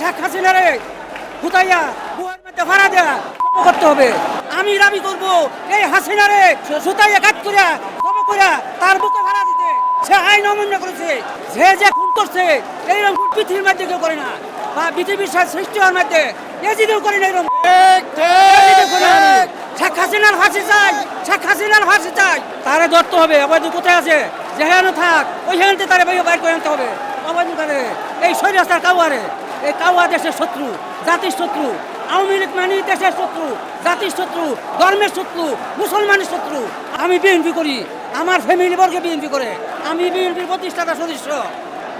শেখ হাসিনারে হুতাইয়া বুয়ের মধ্যে ভাড়া দেয়া করতে হবে। আমি দাবি করব এই হাসিনারে সুতাইয়া কাট করিয়া জব করিয়া তার বুকে ভাড়া দিতে। সে আইন অমান্য করেছে, যে খুন করছে এইরকম পৃথিবীর মধ্যে কেউ করে না, বা পৃথিবীর সৃষ্টি হওয়ার মধ্যে এজিদেও করে না এরকম। শেখ হাসিনার ফাঁসি চাই, শেখ হাসিনার ফাঁসি চাই। তারে ধরতে হবে। অবৈধ কোথায় আছে যেখানে থাক ওইখান থেকে তারে বাইর করে আনতে হবে। অবৈধ কারে এই স্বৈরাচার কাউয়ারে, এই কাউয়া দেশের শত্রু, জাতির শত্রু। আওয়ামী লীগ মানে দেশের শত্রু, জাতির শত্রু, ধর্মের শত্রু, মুসলমানের শত্রু। আমি বিএনপি করি, আমার ফ্যামিলি বর্গে বিএনপি করে। আমি বিএনপির প্রতিষ্ঠাতা সদস্য।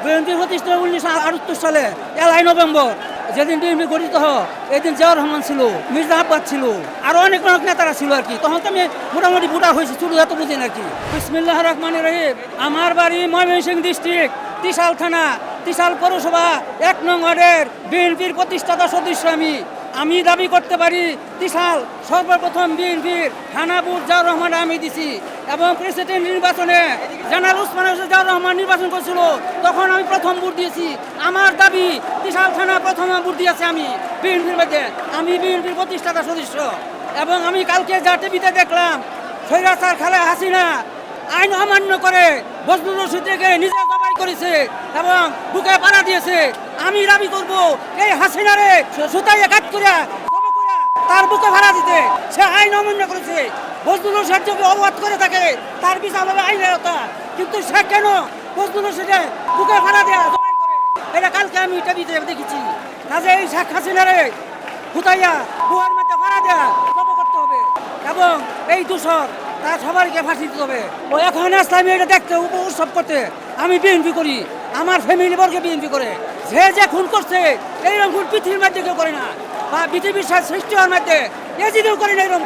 বিএনপির প্রতিষ্ঠা 1978 সালে 1 নভেম্বর যেদিন বিএনপি গঠিত হয়, এদিন জিয়াউর রহমান ছিল, মির্জা আব্বাস ছিল, আরো অনেক নেতারা ছিল আর কি। তখন তো আমি মোটামুটি ভোটার হয়েছি, শুরু এত বুঝি না কি। বিসমিল্লাহির রহমানির রহিম। আমার বাড়ি ময়মনসিংহ ডিস্ট্রিক্ট, ত্রিশাল থানা, ত্রিশাল পৌরসভা 1 নং ওয়ার্ডের বিএনপির প্রতিষ্ঠাতা সদস্য আমি দাবি করতে পারি ত্রিশাল সর্বপ্রথম বিএনপির থানাপুর জিয়াউর রহমান আমি দিছি, এবং প্রেসিডেন্ট নির্বাচনে জেনারেল ওসমান জিয়াউর রহমান নির্বাচন করেছিল, তখন আমি প্রথম ভোট দিয়েছি। আমার দাবি ত্রিশাল থানা প্রথম ভোট দিয়েছি আমি বিএনপির মধ্যে। আমি বিএনপির প্রতিষ্ঠাতা সদস্য। এবং আমি কালকে যা টিভিতে দেখলাম, স্বৈরাচার খালেদা হাসিনা আইন অমান্য করে বজলুল রশিদকে নিজে জবাই করেছে এবং বুকে পাড়া দিয়েছে। আমি দাবি করব এই হাসিনারে সুতাইয়া কাট করিয়া তার বুকে ভাড়া দিতে। সে আইন অমান্য করেছে। বজলুল রশিদ যদি অবরোধ করে থাকে তার বিচার হবে আইনের আওতা, কিন্তু সে কেন বজলুল রশিদকে বুকে ভাড়া দেয়া জবাই করে? এটা কালকে আমি টিভিতে দেখেছি। কাজে এই শেখ হাসিনারে হুতাইয়া বুয়ের মধ্যে ভাড়া দেয়া জব করতে হবে, এবং এই দূষণ তার সবাইকে ফাঁসি দিতে হবে। ও এখন আসলাম এটা দেখতে, উৎসব করতে। আমি বিএনপি করি, আমার ফ্যামিলি বর্গে বিএনপি করে। যে খুন করছে এইরকম খুন পৃথিবীর মধ্যে কেউ করে না, বা পৃথিবীর সৃষ্টি হওয়ার মধ্যে এজিদেও করে না এরকম।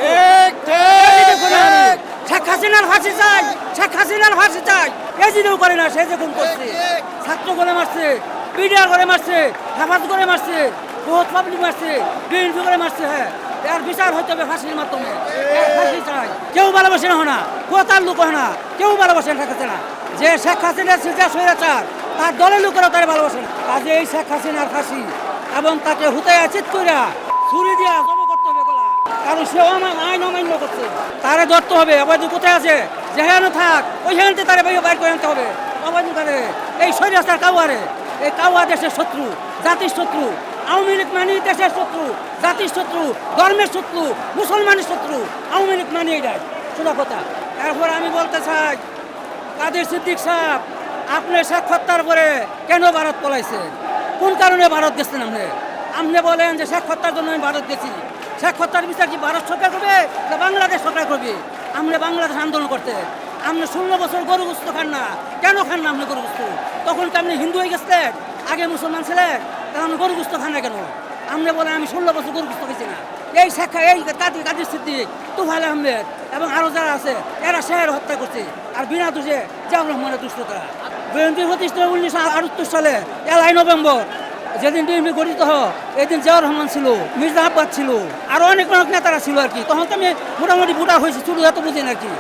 শেখ হাসিনার ফাঁসি চাই, শেখ হাসিনার ফাঁসি চাই। এজিদেও করে না, সে যে খুন করছে। ছাত্র করে মারছে, পিডিআর করে মারছে, হেফাজত করে মারছে, বহুত পাবলিক মারছে, বিএনপি করে মারছে। হ্যাঁ, এর বিচার হতে হবে ফাঁসির মাধ্যমে। ফাঁসি চাই। কেউ ভালোবাসে না, কোথার লোক হয় না, কেউ ভালোবাসে না। যে শেখ হাসিনা যে স্বৈরাচার, তার দলের লোকেরা তারা ভালোবাসে না। কাজে এই শেখ হাসিনার ফাঁসি, এবং তাকে হুতাইয়া চিত কইরা ছুরি দিয়া জব করতে হবে গলা, কারণ সে আইন অমান্য করছে। তারে ধরতে হবে। অবৈধ কোথায় আছে যেখানে থাক ওইখান থেকে তারে বাইর করে আনতে হবে। অবৈধ কারে এই স্বৈরাচার কাউয়ারে, এই কাউয়া দেশের শত্রু, জাতির শত্রু। আওয়ামী লীগ মানে দেশের শত্রু, জাতির শত্রু, ধর্মের শত্রু, মুসলমানের শত্রু। আওয়ামী লীগ মানে এটাই সোজা কথা। এরপর আমি বলতে চাই, কাদের সিদ্দিক সাহেব, আপনি শেখ হত্যার পরে কেন ভারত পলাইছেন? কোন কারণে ভারত গেছেন? আপনি বলেন যে শেখ হত্যার জন্য আমি ভারত গেছি। শেখ হত্যার বিচার কি ভারত সরকার করবে না বাংলাদেশ সরকার করবে? আপনি বাংলাদেশ আন্দোলন করতে, আপনি 16 বছর গরু গোস্ত খান না। কেন খান না আপনি গরু গোস্ত? তখন কি আপনি হিন্দু হয়ে গেছিলেন? আগে মুসলমান ছিলেন, তাহলে আপনি গরু গোস্ত খান না কেন? আপনি বলেন আমি 16 বছর গরু গোস্ত খেয়েছি না। এই শেখ, এই কাদের সিদ্দিক, তুফাইল আহমেদ এবং আরো যারা আছে, এরা শেখের হত্যা করছে, আর বিনা দোষে জিয়াউর রহমানের দুষ্টতা। বিএনপি প্রতিষ্ঠা 1978 সালে 1 নভেম্বর যেদিন বিএনপি গঠিত হয়, এদিন জিয়াউর রহমান ছিল, মির্জা আব্বাস ছিল, আরো অনেক নেতারা ছিল আর কি। তখন তো আমি মোটামুটি ভোটার হয়েছি, শুরু এত বুঝি না আর কি।